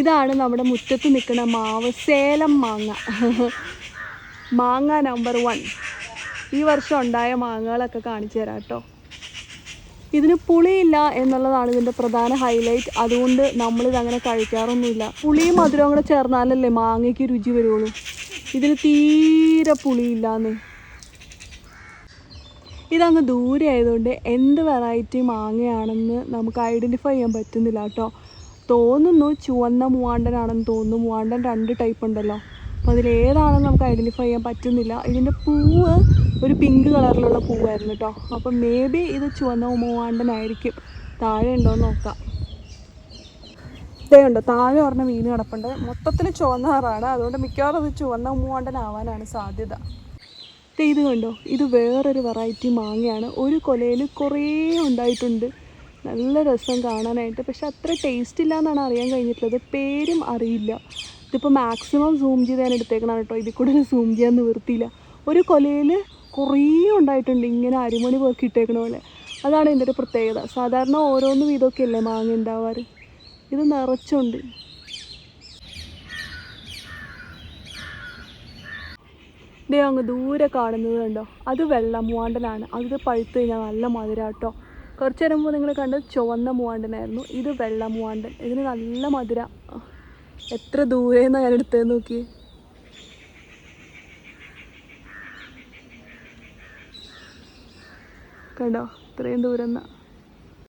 ഇതാണ് നമ്മുടെ മുറ്റത്ത് നിൽക്കുന്ന മാവ്, സേലം മാങ്ങ. മാങ്ങ നമ്പർ 1. ഈ വർഷം ഉണ്ടായ മാങ്ങകളൊക്കെ കാണിച്ചു തരാം കേട്ടോ. ഇതിന് പുളിയില്ല എന്നുള്ളതാണ് ഇതിൻ്റെ പ്രധാന ഹൈലൈറ്റ്. അതുകൊണ്ട് നമ്മളിതങ്ങനെ കഴിക്കാറൊന്നുമില്ല. പുളിയും മധുരവും കൂടെ ചേർന്നാലല്ലേ മാങ്ങയ്ക്ക് രുചി വരുള്ളൂ. ഇതിന് തീരെ പുളിയില്ലാന്നേ. ഇതങ്ങ് ദൂരെ ആയതുകൊണ്ട് എന്ത് വെറൈറ്റി മാങ്ങയാണെന്ന് നമുക്ക് ഐഡൻറ്റിഫൈ ചെയ്യാൻ പറ്റുന്നില്ല കേട്ടോ. തോന്നുന്നു ചുവന്ന മൂവാണ്ടനാണെന്ന് തോന്നുന്നു. മൂവാണ്ടൻ 2 ടൈപ്പ് ഉണ്ടല്ലോ. അപ്പോൾ അതിലേതാണെന്ന് നമുക്ക് ഐഡൻറ്റിഫൈ ചെയ്യാൻ പറ്റുന്നില്ല. ഇതിൻ്റെ പൂവ് ഒരു പിങ്ക് കളറിലുള്ള പൂവായിരുന്നു കേട്ടോ. അപ്പം മേ ബി ഇത് ചുവന്ന മൂവാണ്ടനായിരിക്കും. താഴെ ഉണ്ടോയെന്ന് നോക്കാം. ഇതേയുണ്ടോ, താഴെ ഒരെണ്ണം വീണ് കിടപ്പുണ്ട്. മൊത്തത്തിൽ ചുവന്ന കളറാണ്. അതുകൊണ്ട് മിക്കവാറും അത് ചുവന്ന മൂവാണ്ടനാവാനാണ് സാധ്യത. ഇത് കണ്ടോ, ഇത് വേറൊരു വെറൈറ്റി മാങ്ങയാണ്. ഒരു കൊലയിൽ കുറേ ഉണ്ടായിട്ടുണ്ട്. നല്ല രസം കാണാനായിട്ട്. പക്ഷെ അത്ര ടേസ്റ്റ് ഇല്ല എന്നാണ് അറിയാൻ കഴിഞ്ഞിട്ടുള്ളത്. പേരും അറിയില്ല. ഇതിപ്പോൾ മാക്സിമം സൂം ചെയ്ത് ഞാൻ എടുത്തേക്കണം കേട്ടോ. ഇതിൽ കൂടുതൽ സൂം ചെയ്യാൻ നിവൃത്തിയില്ല. ഒരു കൊലയിൽ കുറേ ഉണ്ടായിട്ടുണ്ട്, ഇങ്ങനെ അരിമണി പോക്കി ഇട്ടേക്കണ പോലെ. അതാണ് ഇതിൻ്റെ ഒരു പ്രത്യേകത. സാധാരണ ഓരോന്ന് വീതമൊക്കെ അല്ലേ മാങ്ങ ഉണ്ടാവാറ്. ഇത് നിറച്ചുണ്ട്. ഇതേ അങ്ങ് ദൂരെ കാണുന്നത് കണ്ടോ, അത് വെള്ള മൂവാണ്ടനാണ്. അത് പഴുത്ത് കഴിഞ്ഞാൽ നല്ല മധുരം കേട്ടോ. കുറച്ച് നേരം മുമ്പ് നിങ്ങൾ കണ്ടത് ചുവന്ന മൂവാണ്ടനായിരുന്നു. ഇത് വെള്ള മൂവാണ്ടൻ. ഇതിന് നല്ല മധുര. എത്ര ദൂരെന്നാണ് ഞാൻ എടുത്തതെന്ന് നോക്കി. കണ്ടോ, ഇത്രയും ദൂരം.